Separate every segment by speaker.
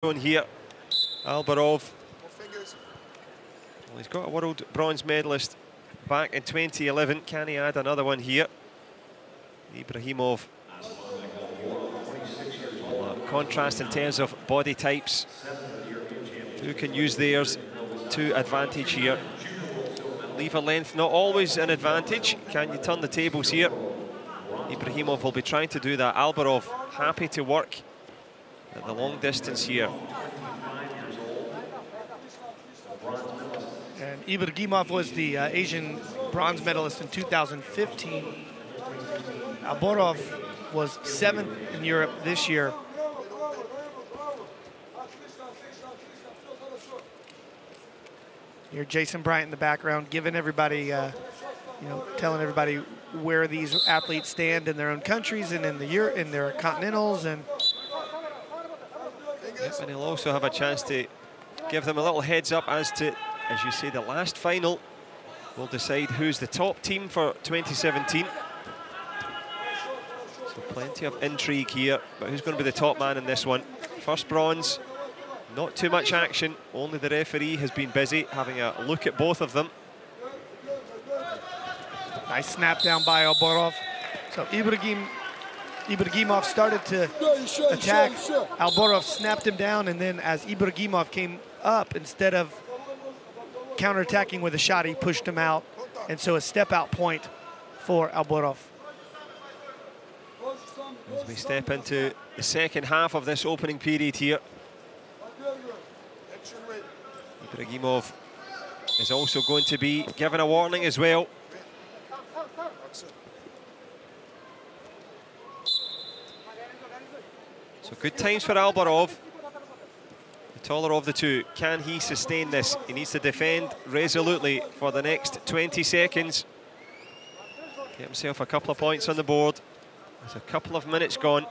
Speaker 1: Here, ALBOROV. Well, he's got a world bronze medalist back in 2011. Can he add another one here? IBRAGIMOV. Contrast in terms of body types. Who can use theirs to advantage here? Lever length not always an advantage. Can you turn the tables here? IBRAGIMOV will be trying to do that. ALBOROV happy to work at the long distance here.
Speaker 2: And IBRAGIMOV was the Asian bronze medalist in 2015. ALBOROV was 7th in Europe this year. Here, Jason Bryant in the background, giving everybody, telling everybody where these athletes stand in their own countries and in their continentals. And
Speaker 1: yep, and he'll also have a chance to give them a little heads up as to, as you say, the last final will decide who's the top team for 2017. So plenty of intrigue here, but who's going to be the top man in this one? First bronze, not too much action. Only the referee has been busy having a look at both of them.
Speaker 2: Nice snap down by ALBOROV. So IBRAGIMOV started to attack. ALBOROV snapped him down, and then as IBRAGIMOV came up, instead of counterattacking with a shot, he pushed him out. And so a step-out point for ALBOROV.
Speaker 1: As we step into the second half of this opening period here, IBRAGIMOV is also going to be given a warning as well. So good times for ALBOROV, the taller of the two. Can he sustain this? He needs to defend resolutely for the next 20 seconds. Get himself a couple of points on the board. There's a couple of minutes gone.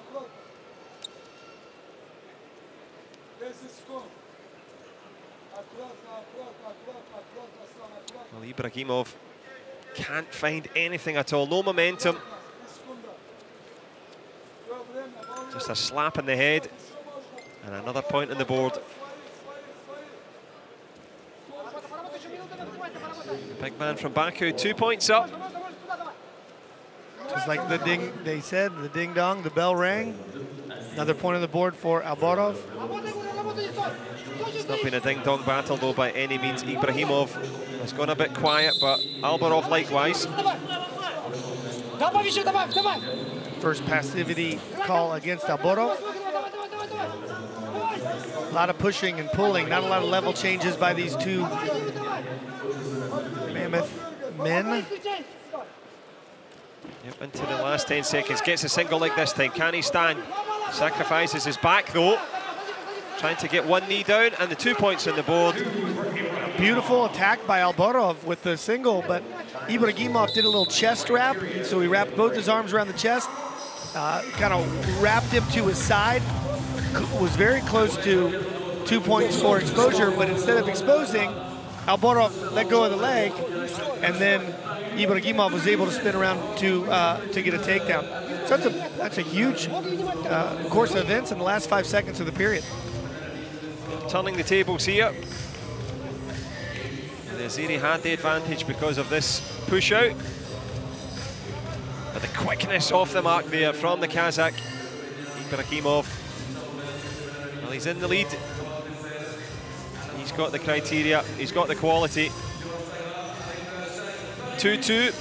Speaker 1: Well, IBRAGIMOV can't find anything at all, no momentum. Just a slap in the head and another point on the board. The big man from Baku, 2 points up.
Speaker 2: Just like the ding, they said, the ding-dong, the bell rang. Another point on the board for ALBOROV.
Speaker 1: It's not been a ding-dong battle, though, by any means. IBRAGIMOV has gone a bit quiet, but ALBOROV likewise.
Speaker 2: First passivity call against ALBOROV. A lot of pushing and pulling, not a lot of level changes by these two mammoth men.
Speaker 1: Yep, into the last 10 seconds. Gets a single leg this time. Can he stand? Sacrifices his back, though. Trying to get one knee down, and the 2 points on the board.
Speaker 2: Beautiful attack by ALBOROV with the single, but IBRAGIMOV did a little chest wrap. So he wrapped both his arms around the chest, kind of wrapped him to his side. Was very close to 2 points for exposure, but instead of exposing, ALBOROV let go of the leg, and then IBRAGIMOV was able to spin around to get a takedown. So that's a huge course of events in the last 5 seconds of the period.
Speaker 1: Turning the tables here. The AZE had the advantage because of this push out. But the quickness off the mark there from the Kazakh, IBRAGIMOV. Well, he's in the lead. He's got the criteria, he's got the quality. 2-2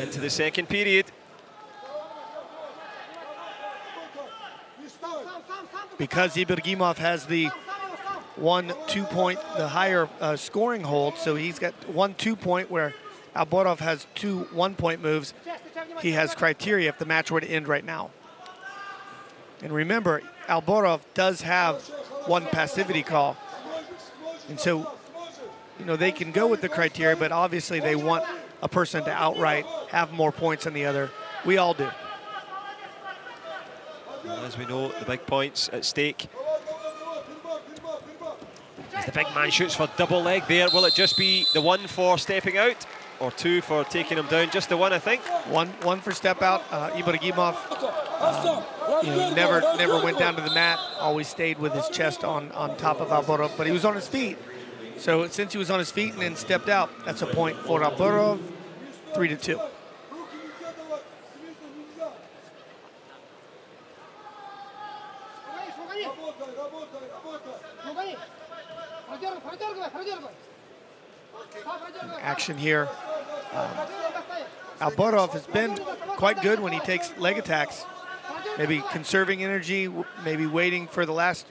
Speaker 1: into the second period.
Speaker 2: Because IBRAGIMOV has the 1-2 point, the higher scoring hold, so he's got 1-2 point where ALBOROV has 2 1-point moves. He has criteria if the match were to end right now. And remember, ALBOROV does have one passivity call. And so, they can go with the criteria, but obviously they want a person to outright have more points than the other. We all do.
Speaker 1: Well, as we know, the big points at stake. As the big man shoots for double leg there, will it just be the one for stepping out? or two for taking him down. Just the one, I think.
Speaker 2: One for step out. Ibragimov never went down to the mat. Always stayed with his chest on top of ALBOROV, but he was on his feet. So since he was on his feet and then stepped out, that's a point for ALBOROV, 3-2. Action here. ALBOROV has been quite good when he takes leg attacks. Maybe conserving energy, maybe waiting for the last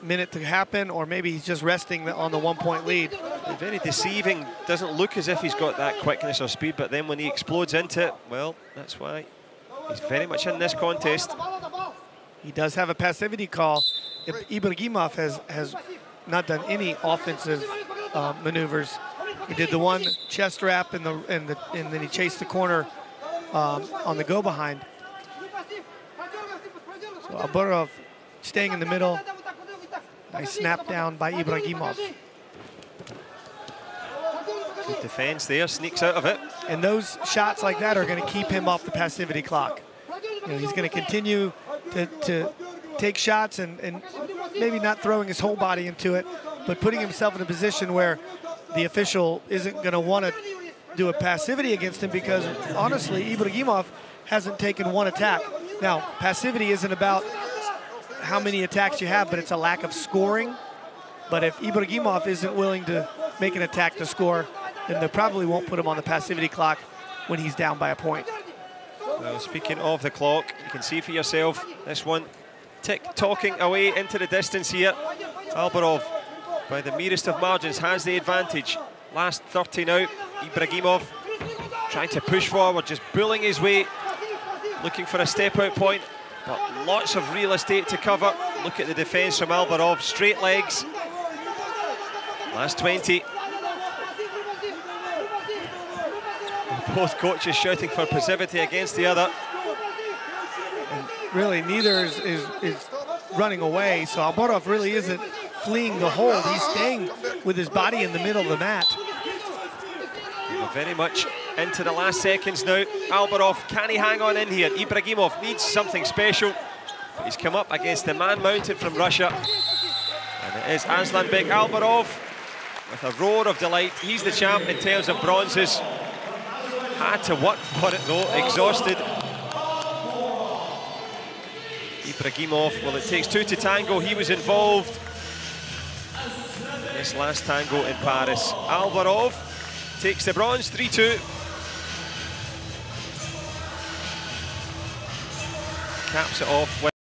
Speaker 2: minute to happen, or maybe he's just resting on the 1-point lead.
Speaker 1: Very deceiving. Doesn't look as if he's got that quickness or speed, but then when he explodes into it, well, that's why he's very much in this contest.
Speaker 2: He does have a passivity call. Ibragimov has not done any offensive maneuvers. He did the one chest wrap and then he chased the corner on the go behind. So ALBOROV staying in the middle. Nice snap down by Ibragimov.
Speaker 1: Good defense there, sneaks out of it.
Speaker 2: And those shots like that are going to keep him off the passivity clock. He's going to continue to take shots and maybe not throwing his whole body into it, but putting himself in a position where the official isn't going to want to do a passivity against him, because honestly, Ibragimov hasn't taken one attack. Now, passivity isn't about how many attacks you have, but it's a lack of scoring. But if Ibragimov isn't willing to make an attack to score, then they probably won't put him on the passivity clock when he's down by a point.
Speaker 1: Well, speaking of the clock, you can see for yourself this one tick-tocking away into the distance here. ALBOROV, by the merest of margins, has the advantage. Last 30 now. Ibragimov trying to push forward, just bullying his way, looking for a step-out point, but lots of real estate to cover. Look at the defense from ALBOROV, straight legs. Last 20. Both coaches shouting for passivity against the other.
Speaker 2: And really, neither is running away, so ALBOROV really isn't fleeing the hold. He's staying with his body in the middle of the mat.
Speaker 1: We're very much into the last seconds now. ALBOROV, can he hang on in here? Ibragimov needs something special. But he's come up against the man mounted from Russia. And it is Aslanbek ALBOROV with a roar of delight. He's the champ in terms of bronzes. Had to work for it though, exhausted. Ibragimov, well, it takes two to tango. He was involved in this last tango in Paris. ALBOROV takes the bronze, 3-2. Caps it off with